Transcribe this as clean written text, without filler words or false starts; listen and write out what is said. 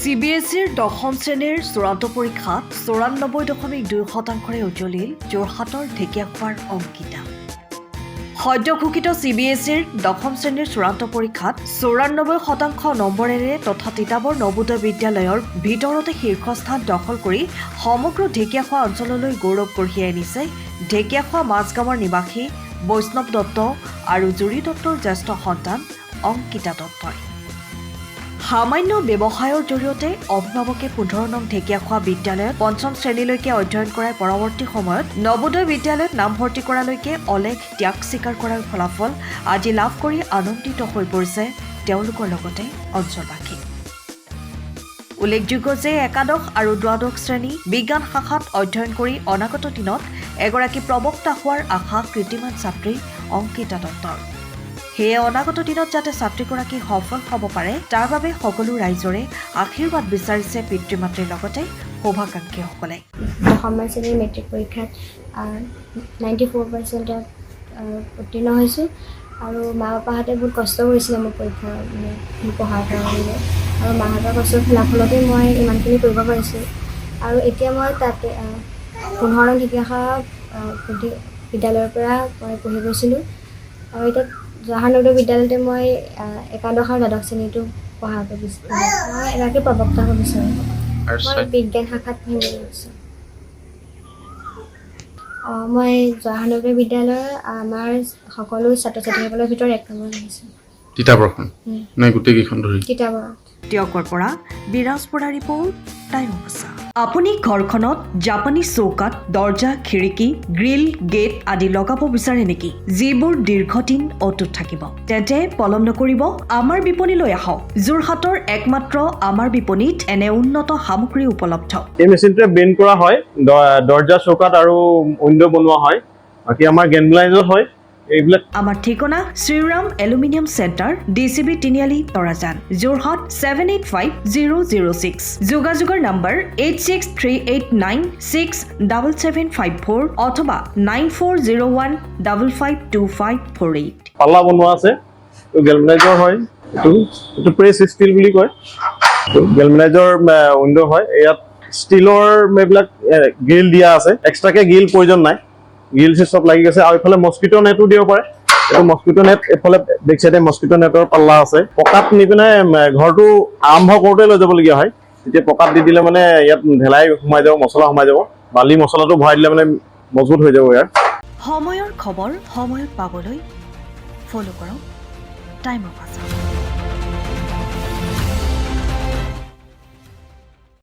CBSEৰ দশম শ্ৰেণীৰ চূড়ান্ত পৰীক্ষাত 94.2% উজ্জ্বলিল যোৰহাটৰ ঢেকীয়াখোৱাৰ অংকিতা। সদ্য ঘোষিত CBSEৰ দশম শ্ৰেণীৰ চূড়ান্ত পৰীক্ষাত 94% নম্বৰেৰে তথা তিতাবৰ নবোদয় বিদ্যালয়ৰ ভিতৰতে শীৰ্ষস্থান দখল কৰি সমগ্ৰ ঢেকীয়াখোৱা অঞ্চললৈ গৌৰৱ কঢ়িয়াই আনিছে ঢেকীয়াখোৱা মাজগাঁৱৰ নিবাসী বৈষ্ণৱ দত্ত আৰু জুৰি দত্তৰ জ্যেষ্ঠ সন্তান অংকিতা দত্তই। সামান্য ব্যৱসায়ৰ জৰিয়তে অভিভাৱকে 15 নং ঢেকীয়াখোৱা বিদ্যালয়ত 5ম শ্ৰেণীলৈকে অধ্যয়ন কৰাৰ পৰৱৰ্তী সময়ত নবোদয় বিদ্যালয়ত নামভৰ্তি কৰালৈকে অলেখ ত্যাগ স্বীকাৰ কৰাৰ ফলাফল আজি লাভ কৰি আনন্দিত হৈ পৰিছে তেওঁলোকৰ লগতে অঞ্চলবাসী। উল্লেখযোগ্য যে একাদশ আৰু দ্বাদশ শ্ৰেণী বিজ্ঞান শাখাত অধ্যয়ন কৰি অনাগত দিনত এগৰাকী প্ৰবক্তা হোৱাৰ আশা কৃতিমান ছাত্ৰী অংকিতা দত্তৰ। সেয়ে অনাগত দিনত যাতে ছাত্ৰীগৰাকী সফল হ'ব পাৰে তাৰ বাবে সকলো ৰাইজৰে আশীৰ্বাদ বিচাৰিছে পিতৃ মাতৃৰ লগতে শুভাকাংক্ষীসকলে। দশম শ্ৰেণীৰ মেট্ৰিক পৰীক্ষাত 94% উত্তীৰ্ণ হৈছোঁ আৰু মা পাপাহঁতে বহুত কষ্ট কৰিছিলে মোৰ পৰীক্ষা পঢ়াৰ কাৰণে আৰু মাহঁতৰ কষ্টৰ ফলাফলতে মই ইমানখিনি কৰিব পাৰিছোঁ। আৰু এতিয়া মই তাতে 15 নং ঢেকীয়াখোৱা বিদ্যালয়ৰ পৰা মই পঢ়ি গৈছিলোঁ আৰু এতিয়া জৱাহৰ নবোদয় বিদ্যালয়তে মই একাদশ আৰু দ্বাদশ শ্ৰেণীটো পঢ়াব বিচাৰোঁ। মই এগৰাকী প্ৰবক্তা হ'ব বিচাৰোঁ। মই বিজ্ঞান শাখাত পঢ়িব বিচাৰোঁ। মই জৱাহৰ নবোদয় বিদ্যালয়ৰ আমাৰ সকলো ছাত্ৰ ছাত্ৰীসকলৰ ভিতৰত 1 নম্বৰ আহিছোঁ। তিতাবৰখন নাই গোটেইকেইখন ধৰি তিতাবৰত টিয়কৰ পৰা বিৰাজ পৰা ৰিপৰ্ট টাইম অৱস্থা। আপুনি ঘৰখনত জাপানী চৌকাত দৰ্জা খিৰিকী গ্ৰিল গেট আদি লগাব বিচাৰে নেকি যিবোৰ দীৰ্ঘদিন অটুট থাকিব তেন্তে পলম নকৰিব আমাৰ বিপণীলৈ আহক। যোৰহাটৰ একমাত্ৰ আমাৰ বিপণীত এনে উন্নত সামগ্ৰী উপলব্ধ। এই মেচিনটোৱে বেণ্ড কৰা হয়, দৰ্জা চৌকাত আৰু উইণ্ডো বনোৱা হয়। বাকী আমাৰ গেনব্লাইজৰ হয় এইবিলাক। আমাৰ ঠিকনা শ্ৰীৰাম এলুমিনিয়াম চেণ্টাৰ DCB তিনিআলি তৰাজান যোৰহাট 785006। যোগাযোগৰ নম্বৰ 8638967754 অথবা 9401552548। পাল্লা বনোৱা আছে, গেলভেনাইজৰ হয়। এইটো প্ৰেছ ষ্টীল বুলি কয়। গেলভেনাইজৰ উইণ্ডো হয়। ইয়াত ষ্টীলৰ এইবিলাক গ্ৰিল দিয়া আছে, এক্সট্ৰাকে গ্ৰিল প্ৰয়োজন নাই। গ্ৰিল চব লাগি গৈছে আৰু এইফালে মস্কিটো নেটো দিব পাৰে। এইটো মস্কিটো নেট, এইফালে বেক চাইডে মস্কিটো নেটৰ পাল্লা আছে। পকাত নি পিনে ঘৰটো আৰম্ভ কৰোঁতে লৈ যাবলগীয়া হয়। তেতিয়া পকাত দি দিলে মানে ইয়াত ঢেলাই সোমাই যাব, মছলা সোমাই যাব। বালি মছলাটো ভৰাই দিলে মানে মজবুত হৈ যাব। ইয়াৰ সময়ৰ খবৰ সময়ত পাবলৈ ফলো কৰক টাইম অৱ